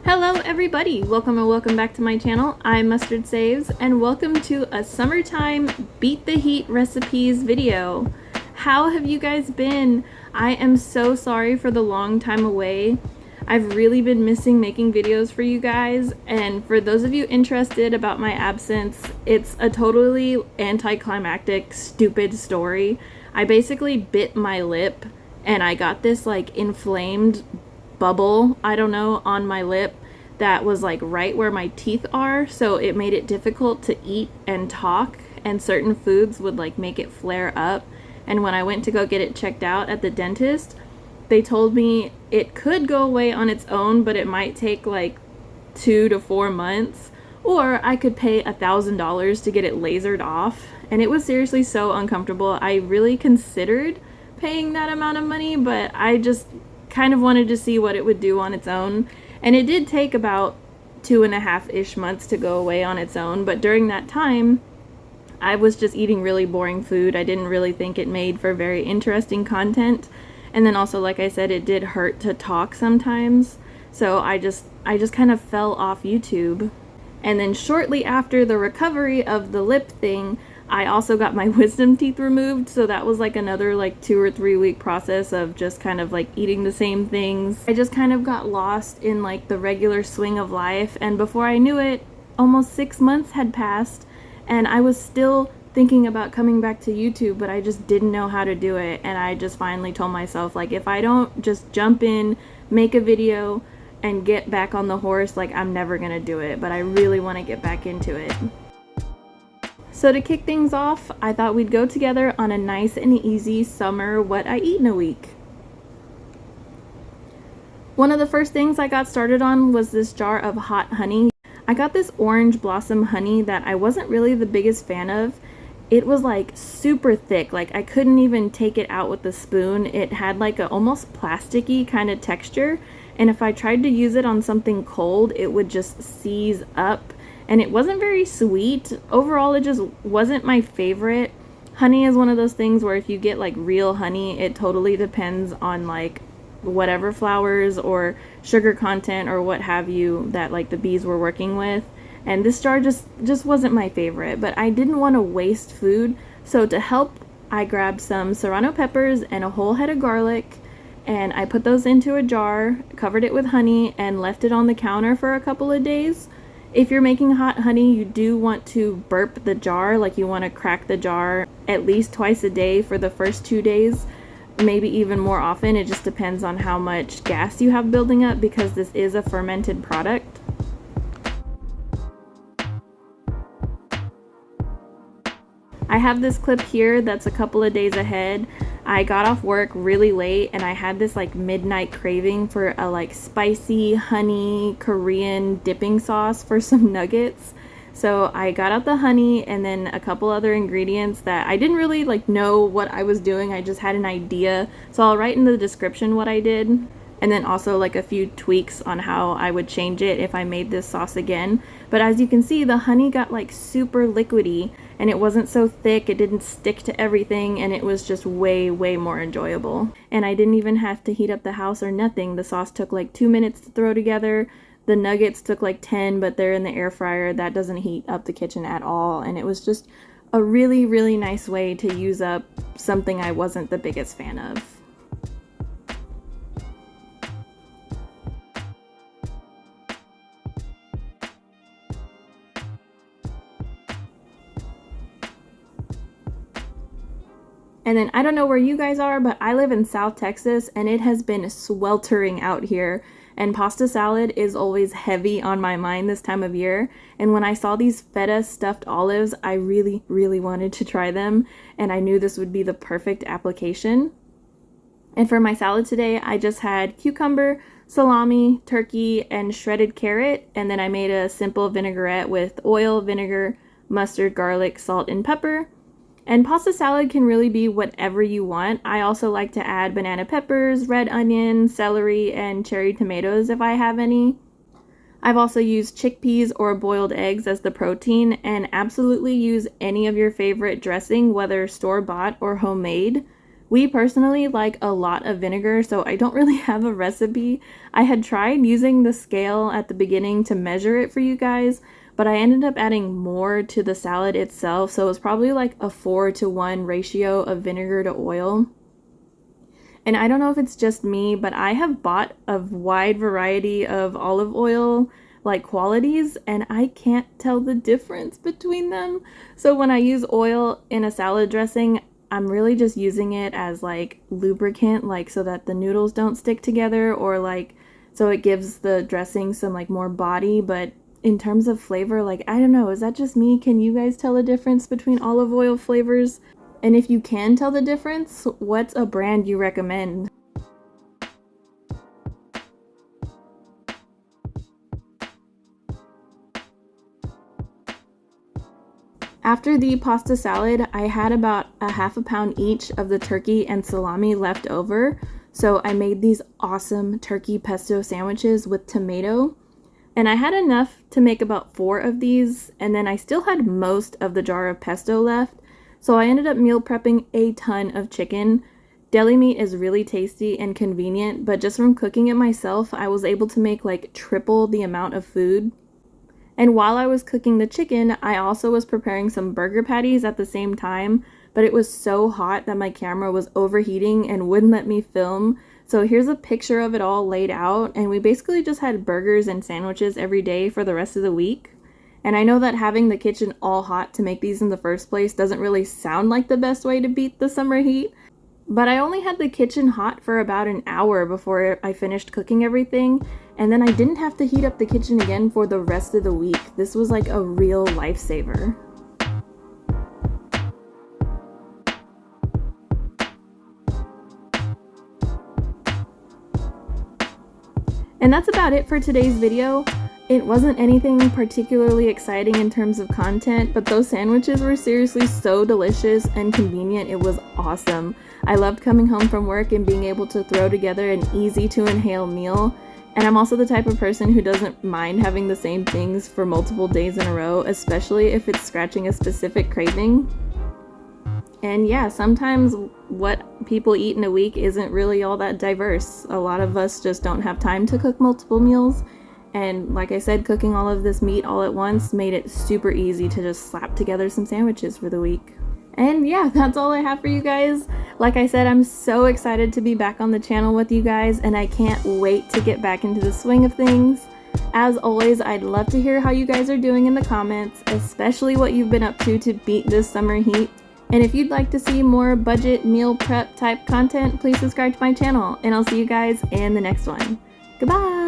Hello everybody, welcome back to my channel. I'm Mustard Saves and welcome to a summertime beat the heat recipes video. How have you guys been? I am so sorry for the long time away. I've really been missing making videos for you guys, and for those of you interested about my absence, it's a totally anticlimactic, stupid story. I basically bit my lip and I got this like inflamed bubble, I don't know, on my lip that was like right where my teeth are, so it made it difficult to eat and talk, and certain foods would like make it flare up. And when I went to go get it checked out at the dentist, they told me it could go away on its own, but it might take like 2 to 4 months, or I could pay $1,000 to get it lasered off. And it was seriously so uncomfortable. I really considered paying that amount of money, but I just kind of wanted to see what it would do on its own. And it did take about 2.5-ish months to go away on its own, but during that time I was just eating really boring food. I didn't really think it made for very interesting content. And then also, like I said, it did hurt to talk sometimes. So I just kind of fell off YouTube. And then shortly after the recovery of the lip thing, I also got my wisdom teeth removed, so that was like another like 2 or 3 week process of just kind of like eating the same things. I just kind of got lost in like the regular swing of life, and before I knew it, almost 6 months had passed, and I was still thinking about coming back to YouTube, but I just didn't know how to do it. And I just finally told myself, like, if I don't just jump in, make a video, and get back on the horse, like, I'm never gonna do it. But I really want to get back into it. So to kick things off, I thought we'd go together on a nice and easy summer what I eat in a week. One of the first things I got started on was this jar of hot honey. I got this orange blossom honey that I wasn't really the biggest fan of. It was like super thick, like I couldn't even take it out with a spoon. It had like a almost plasticky kind of texture, and if I tried to use it on something cold, it would just seize up. And it wasn't very sweet. Overall, it just wasn't my favorite. Honey is one of those things where if you get like real honey, it totally depends on like whatever flowers or sugar content or what have you that like the bees were working with. And this jar just wasn't my favorite, but I didn't want to waste food. So to help, I grabbed some serrano peppers and a whole head of garlic, and I put those into a jar, covered it with honey, and left it on the counter for a couple of days. If you're making hot honey, you do want to burp the jar, like you want to crack the jar at least twice a day for the first 2 days, maybe even more often. It just depends on how much gas you have building up, because this is a fermented product. I have this clip here that's a couple of days ahead. I got off work really late and I had this like midnight craving for a like spicy honey Korean dipping sauce for some nuggets. So I got out the honey and then a couple other ingredients that I didn't really like know what I was doing. I just had an idea. So I'll write in the description what I did, and then also like a few tweaks on how I would change it if I made this sauce again. But as you can see, the honey got like super liquidy, and it wasn't so thick, it didn't stick to everything, and it was just way more enjoyable. And I didn't even have to heat up the house or nothing. The sauce took like 2 minutes to throw together. The nuggets took like 10, but they're in the air fryer. That doesn't heat up the kitchen at all, and it was just a really nice way to use up something I wasn't the biggest fan of. And then I don't know where you guys are, but I live in South Texas and it has been sweltering out here. And pasta salad is always heavy on my mind this time of year. And when I saw these feta stuffed olives, I really wanted to try them. And I knew this would be the perfect application. And for my salad today, I just had cucumber, salami, turkey, and shredded carrot. And then I made a simple vinaigrette with oil, vinegar, mustard, garlic, salt, and pepper. And pasta salad can really be whatever you want. I also like to add banana peppers, red onion, celery, and cherry tomatoes if I have any. I've also used chickpeas or boiled eggs as the protein, and absolutely use any of your favorite dressing, whether store-bought or homemade. We personally like a lot of vinegar, so I don't really have a recipe. I had tried using the scale at the beginning to measure it for you guys, but I ended up adding more to the salad itself, so it was probably like a 4-to-1 ratio of vinegar to oil. And I don't know if it's just me, but I have bought a wide variety of olive oil like qualities, and I can't tell the difference between them. So when I use oil in a salad dressing, I'm really just using it as like lubricant, like so that the noodles don't stick together, or like so it gives the dressing some like more body. But in terms of flavor, like I don't know, is that just me? Can you guys tell the difference between olive oil flavors? And if you can tell the difference, what's a brand you recommend? After the pasta salad, I had about a half a pound each of the turkey and salami left over, so I made these awesome turkey pesto sandwiches with tomato. And I had enough to make about 4 of these, and then I still had most of the jar of pesto left, so I ended up meal prepping a ton of chicken. Deli meat is really tasty and convenient, but just from cooking it myself, I was able to make like triple the amount of food. And while I was cooking the chicken, I also was preparing some burger patties at the same time, but it was so hot that my camera was overheating and wouldn't let me film. So here's a picture of it all laid out, and we basically just had burgers and sandwiches every day for the rest of the week. And I know that having the kitchen all hot to make these in the first place doesn't really sound like the best way to beat the summer heat, but I only had the kitchen hot for about an hour before I finished cooking everything, and then I didn't have to heat up the kitchen again for the rest of the week. This was like a real lifesaver. And that's about it for today's video. It wasn't anything particularly exciting in terms of content, but those sandwiches were seriously so delicious and convenient. It was awesome. I loved coming home from work and being able to throw together an easy to inhale meal. And I'm also the type of person who doesn't mind having the same things for multiple days in a row, especially if it's scratching a specific craving. And yeah, sometimes what people eat in a week isn't really all that diverse. A lot of us just don't have time to cook multiple meals. And like I said, cooking all of this meat all at once made it super easy to just slap together some sandwiches for the week. And yeah, that's all I have for you guys. Like I said, I'm so excited to be back on the channel with you guys, and I can't wait to get back into the swing of things. As always, I'd love to hear how you guys are doing in the comments, especially what you've been up to beat this summer heat. And if you'd like to see more budget meal prep type content, please subscribe to my channel, and I'll see you guys in the next one. Goodbye!